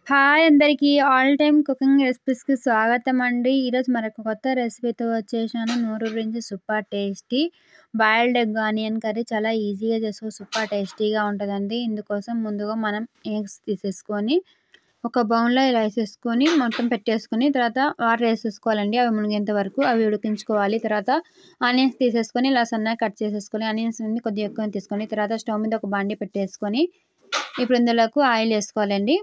Hi అందరికీ all time cooking రెసిపీస్‌కి స్వాగతం అండి. ఈరోజు మరొక కొత్త రెసిపీతో వచ్చేసాను. నోరూరించి super tasty boiled egg onion curry చాలా ఈజీగా సూపర్ టేస్టీగా ఉంటదండి. ఇందుకోసం ముందుగా మనం ఎగ్స్ తీసేసుకొని ఒక బౌల్‌లో ఇలా ఏసేసుకొని మొత్తం పెట్టేసుకొని తర్వాత వాటర్ ఏసేసుకోవాలండి. అవి మునిగేంత వరకు అవి ఉడికించుకోవాలి. తర్వాత ఆనియన్స్ తీసేసుకొని ఇలా సన్నగా కట్ చేసేసుకొని ఆనియన్స్ అన్ని కొద్దిగా ఎక్కువ తీసుకొని తర్వాత స్టవ్ మీద ఒక బాండీ పెట్టేసుకొని ఇప్పుడు ఇందులోకి ఆయిల్ ఏసుకోవాలండి.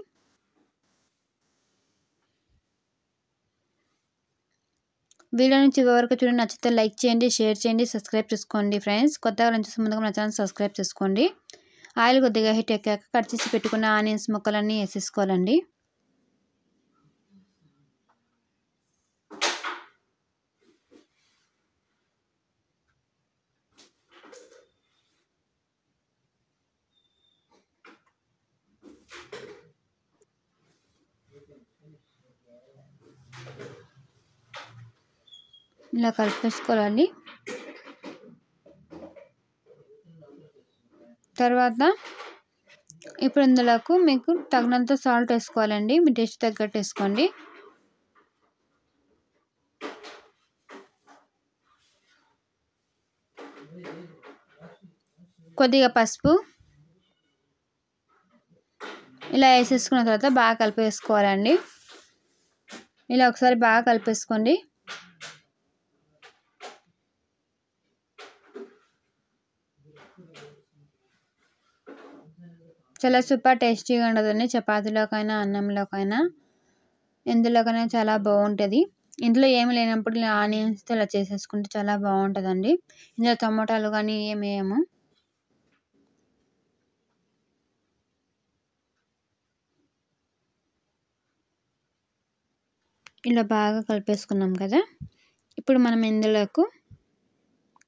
వీడియోని చివరి వరకు చూడండి. నచ్చితే లైక్ చేయండి, షేర్ చేయండి, సబ్స్క్రైబ్ చేసుకోండి ఫ్రెండ్స్. కొత్తగా చూసే ముందుగా నా ఛానల్ సబ్స్క్రైబ్ చేసుకోండి. ఆయిల్ కొద్దిగా హీట్ ఎక్కాక కట్ చేసి పెట్టుకున్న ఆనియన్స్ ముక్కలన్నీ వేసేసుకోవాలండి. ఇలా కలిపేసుకోవాలి. తర్వాత ఇప్పుడు ఇందులోకి మీకు తగినంత సాల్ట్ వేసుకోవాలండి. మీ టేస్ట్ తగ్గట్టు వేసుకోండి. కొద్దిగా పసుపు ఇలా వేసేసుకున్న తర్వాత బాగా కలిపేసుకోవాలండి. ఇలా ఒకసారి బాగా కలిపేసుకోండి. చాలా సూపర్ టేస్టీగా ఉంటుందండి. చపాతీలోకైనా అన్నంలోకైనా ఎందులోకైనా చాలా బాగుంటుంది. ఇంట్లో ఏమి లేనప్పుడు ఇలా ఆనియన్స్తో ఇలా చేసేసుకుంటే చాలా బాగుంటుందండి. ఇందులో టమోటాలు కానీ ఏమి వేయము. ఇలా బాగా కలిపేసుకున్నాం కదా. ఇప్పుడు మనం ఇందులోకి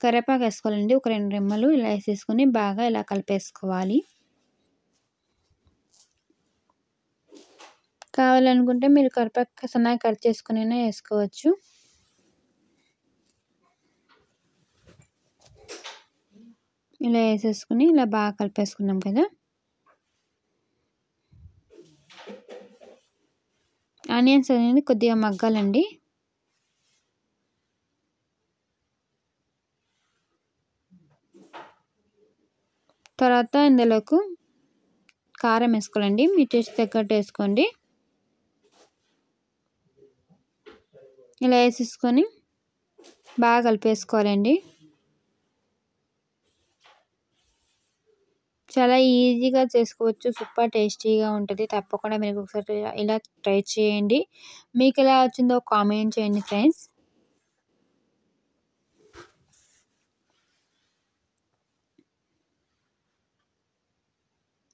కరివేపాకు వేసుకోవాలండి. ఒక 2 రెమ్మలు ఇలా వేసేసుకొని బాగా ఇలా కలిపేసుకోవాలి. కావాలనుకుంటే మీరు కరివేపాకు సన్నగా కట్ చేసుకుని వేసుకోవచ్చు. ఇలా వేసేసుకుని ఇలా బాగా కలిపేసుకున్నాం కదా. ఆనియన్స్ అనేది కొద్దిగా మగ్గాలండి. తర్వాత ఇందులోకి కారం వేసుకోవాలండి. మీ టేస్ట్ తగ్గట్టు వేసుకోండి. ఇలా వేసేసుకొని బాగా కలిపేసుకోవాలండి. చాలా ఈజీగా చేసుకోవచ్చు. సూపర్ టేస్టీగా ఉంటుంది. తప్పకుండా మీరు ఒకసారి ఇలా ట్రై చేయండి. మీకు ఎలా వచ్చిందో కామెంట్ చేయండి ఫ్రెండ్స్.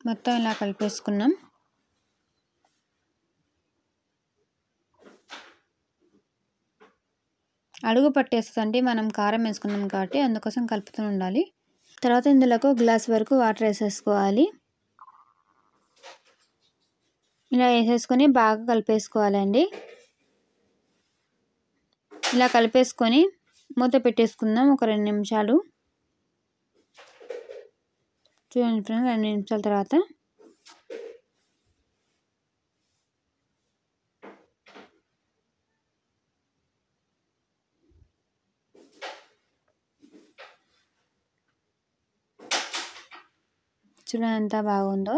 మొత్తం ఇలా కలిపేసుకున్నాం. అడుగు పట్టేస్తుందండి. మనం కారం వేసుకున్నాం కాబట్టి అందుకోసం కలుపుతూ ఉండాలి. తర్వాత ఇందులోకి ఒక గ్లాస్ వరకు వాటర్ వేసేసుకోవాలి. ఇలా వేసేసుకొని బాగా కలిపేసుకోవాలండి. ఇలా కలిపేసుకొని మూత పెట్టేసుకుందాం ఒక 2 నిమిషాలు. చూడండి ఫ్రెండ్స్, 2 నిమిషాల తర్వాత చూడండి ఎంత బాగుందో.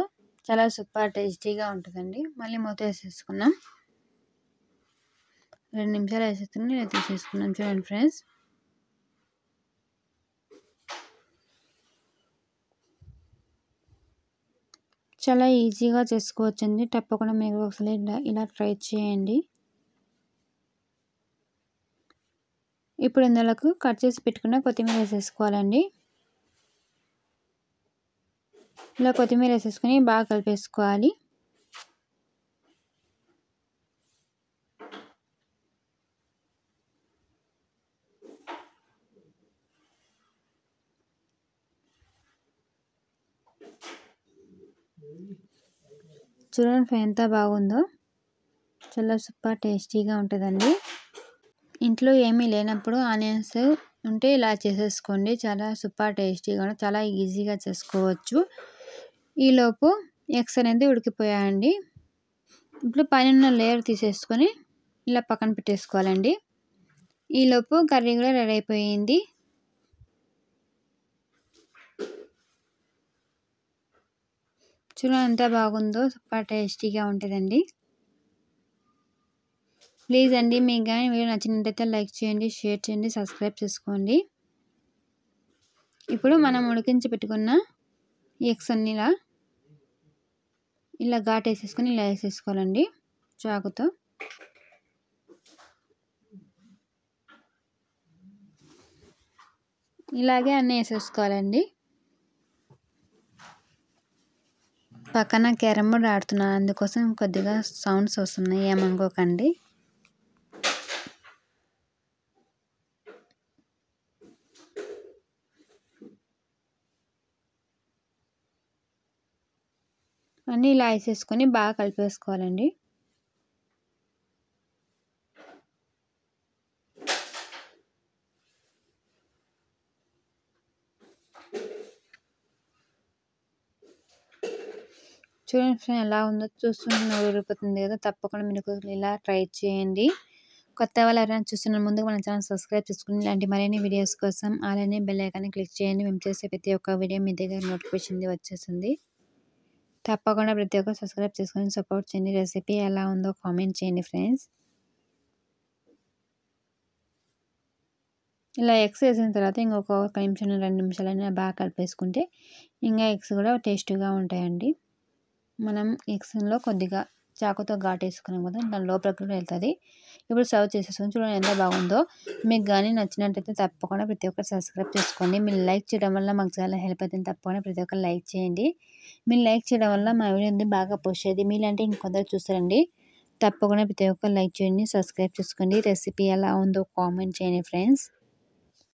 చాలా సూపర్ టేస్టీగా ఉంటుందండి. మళ్ళీ మూత వేసేసుకున్నాం. 2 నిమిషాలు వేసేసుకుని ఇలా తీసేసుకున్నాం. చూడండి ఫ్రెండ్స్, చాలా ఈజీగా చేసుకోవచ్చండి. తప్పకుండా మీరు ఒకసారి ఇలా ట్రై చేయండి. ఇప్పుడు ఇందులోకి కట్ చేసి పెట్టుకున్న కొత్తిమీర వేసేసుకోవాలండి. ఇలా కొత్తిమీర వేసేసుకొని బాగా కలిపేసుకోవాలి. చూడండి ఎంత బాగుందో. చాలా సూపర్ టేస్టీగా ఉంటుందండి. ఇంట్లో ఏమీ లేనప్పుడు ఆనియన్స్ ఉంటే ఇలా చేసేసుకోండి. చాలా సూపర్ టేస్టీగా చాలా ఈజీగా చేసుకోవచ్చు. ఈలోపు ఎగ్స్ అనేది ఉడికిపోయాయండి. ఇప్పుడు పైన లేయర్ తీసేసుకొని ఇలా పక్కన పెట్టేసుకోవాలండి. ఈలోపు కర్రీ కూడా రెడీ అయిపోయింది. చూడండి ఎంత బాగుందో, సూపర్ టేస్టీగా ఉంటుందండి. ప్లీజ్ అండి, మీకు కానీ వీడియో నచ్చినట్లయితే లైక్ చేయండి, షేర్ చేయండి, సబ్స్క్రైబ్ చేసుకోండి. ఇప్పుడు మనం ఉడికించి పెట్టుకున్న ఎగ్స్ అన్ని ఇలా ఘాటేసేసుకొని ఇలా వేసేసుకోవాలండి చాకుతో. ఇలాగే అన్నీ వేసేసుకోవాలండి. పక్కన క్యారమ్ బోర్డ్ ఆడుతున్నాను, అందుకోసం కొద్దిగా సౌండ్స్ వస్తున్నాయి, ఏమనుకోకండి. అన్నీ ఇలా వేసేసుకొని బాగా కలిపేసుకోవాలండి. చూడండి ఫ్రెండ్స్, ఎలా ఉందో చూస్తుంటే నోరు ఊరిపోతుంది కదా. తప్పకుండా మీరు ఇలా ట్రై చేయండి. కొత్త వాళ్ళు ఎవరైనా చూస్తున్న ముందుగా మన ఛానల్ సబ్స్క్రైబ్ చేసుకుని ఇలాంటి మరిన్ని వీడియోస్ కోసం అలానే బెల్ ఐకాన్ని క్లిక్ చేయండి. మేము చేసే ప్రతి ఒక్క వీడియో మీ దగ్గర నోటిఫికేషన్ వచ్చేస్తుంది. తప్పకుండా ప్రతి ఒక్కరు సబ్స్క్రైబ్ చేసుకొని సపోర్ట్ చేయండి. రెసిపీ ఎలా ఉందో కామెంట్ చేయండి ఫ్రెండ్స్. ఇలా ఎగ్స్ వేసిన తర్వాత ఇంకొక 1 నిమిషం 2 నిమిషాలైనా బాగా కలిపేసుకుంటే ఇంకా ఎగ్స్ కూడా టేస్టీగా ఉంటాయండి. మనం ఎగ్స్లో కొద్దిగా చాకుతో ఘాటేసుకున్నాం కదా, దాని లోపలికి కూడా వెళ్తుంది. ఇప్పుడు సర్వ్ చేసేసుకొని చూడండి ఎంత బాగుందో. మీకు కానీ నచ్చినట్టయితే తప్పకుండా ప్రతి ఒక్కరు సబ్స్క్రైబ్ చేసుకోండి. మీరు లైక్ చేయడం వల్ల మాకు చాలా హెల్ప్ అవుతుంది. తప్పకుండా ప్రతి ఒక్కరు లైక్ చేయండి. మీరు లైక్ చేయడం వల్ల మా వీడియో బాగా పోస్ట్ అయ్యేది. మీలాంటి ఇంకొందరు చూస్తారండి. తప్పకుండా ప్రతి ఒక్కరు లైక్ చేయండి, సబ్స్క్రైబ్ చేసుకోండి. రెసిపీ ఎలా ఉందో కామెంట్ చేయండి ఫ్రెండ్స్.